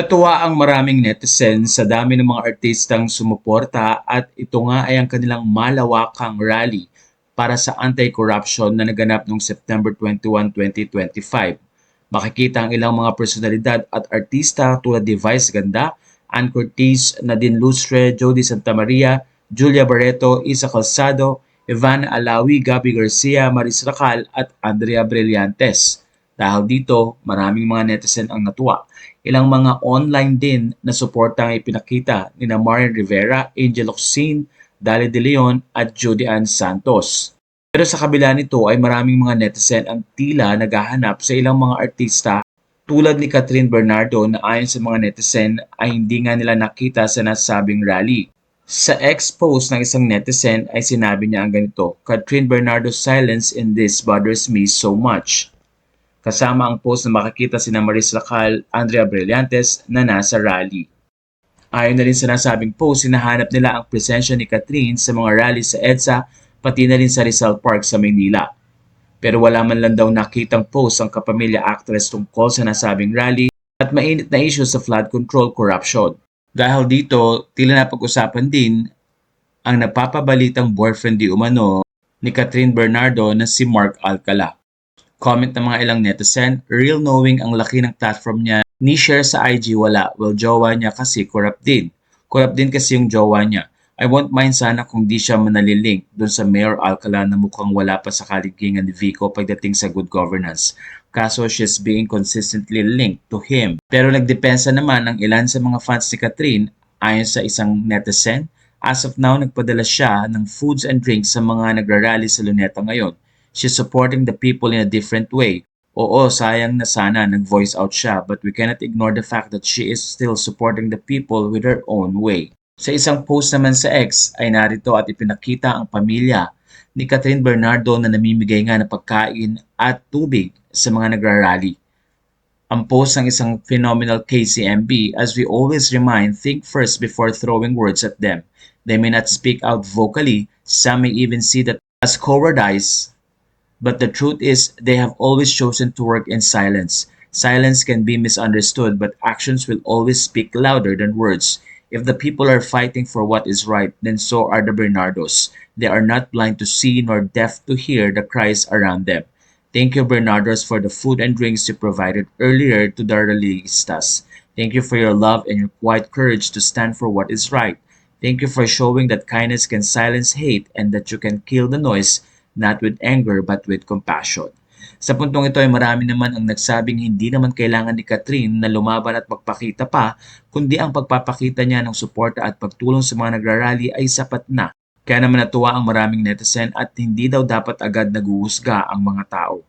Natuwa ang maraming netizens sa dami ng mga artistang sumuporta at ito nga ay ang kanilang malawakang rally para sa anti-corruption na naganap noong September 21, 2025. Makikita ang ilang mga personalidad at artista tulad ni Vice Ganda, Ann Curtis, Nadine Lustre, Jody Santamaria, Julia Barreto, Isa Calzado, Ivana Alawi, Gabby Garcia, Maris Racal at Andrea Brillantes. Dahil dito, maraming mga netizen ang natuwa. Ilang mga online din na suporta ang ipinakita ni na Marian Rivera, Angel Oxin, Dali De Leon at Judy Ann Santos. Pero sa kabila nito ay maraming mga netizen ang tila naghahanap sa ilang mga artista tulad ni Catherine Bernardo na ayon sa mga netizen ay hindi nga nila nakita sa nasabing rally. Sa ex-post ng isang netizen ay sinabi niya ang ganito, "Catherine Bernardo's silence in this bothers me so much." Kasama ang post na makikita sina Maris Racal, Andrea Brillantes na nasa rally. Ayon na rin sa nasabing post, hinahanap nila ang presensya ni Catherine sa mga rally sa EDSA pati na rin sa Rizal Park sa Maynila. Pero wala man lang daw nakitang post ang kapamilya actress tungkol sa nasabing rally at mainit na issue sa flood control corruption. Dahil dito, tila napag-usapan din ang napapabalitang boyfriend di umano ni Catherine Bernardo na si Mark Alcala. Comment ng mga ilang netizen, real knowing ang laki ng platform niya, ni share sa IG wala, well jowa niya kasi corrupt din. Corrupt din kasi yung jowa niya. I won't mind sana kung di siya manalilink dun sa Mayor Alcala na mukhang wala pa sa kaligingan ni Vico pagdating sa good governance. Kaso she's being consistently linked to him. Pero nagdepensa naman ang ilan sa mga fans ni Catherine ayon sa isang netizen. As of now, nagpadala siya ng foods and drinks sa mga nagrarally sa Luneta ngayon. She's supporting the people in a different way. Oo, sayang na sana nag-voice out siya, but we cannot ignore the fact that she is still supporting the people with her own way. Sa isang post naman sa X ay narito at ipinakita ang pamilya ni Catherine Bernardo na namimigay nga ng pagkain at tubig sa mga nagrarally. Ang post ng isang phenomenal KCMB, as we always remind, think first before throwing words at them. They may not speak out vocally, some may even see that as cowardice, but the truth is they have always chosen to work in silence. Silence can be misunderstood, but actions will always speak louder than words. If the people are fighting for what is right, then so are the Bernardos. They are not blind to see nor deaf to hear the cries around them. Thank you, Bernardos, for the food and drinks you provided earlier to the realistas. Thank you for your love and your quiet courage to stand for what is right. Thank you for showing that kindness can silence hate and that you can kill the noise not with anger but with compassion. Sa puntong ito ay marami naman ang nagsabing hindi naman kailangan ni Catherine na lumaban at magpakita pa, kundi ang pagpapakita niya ng suporta at pagtulong sa mga nagrarally ay sapat na. Kaya naman natuwa ang maraming netizen at hindi daw dapat agad naguhusga ang mga tao.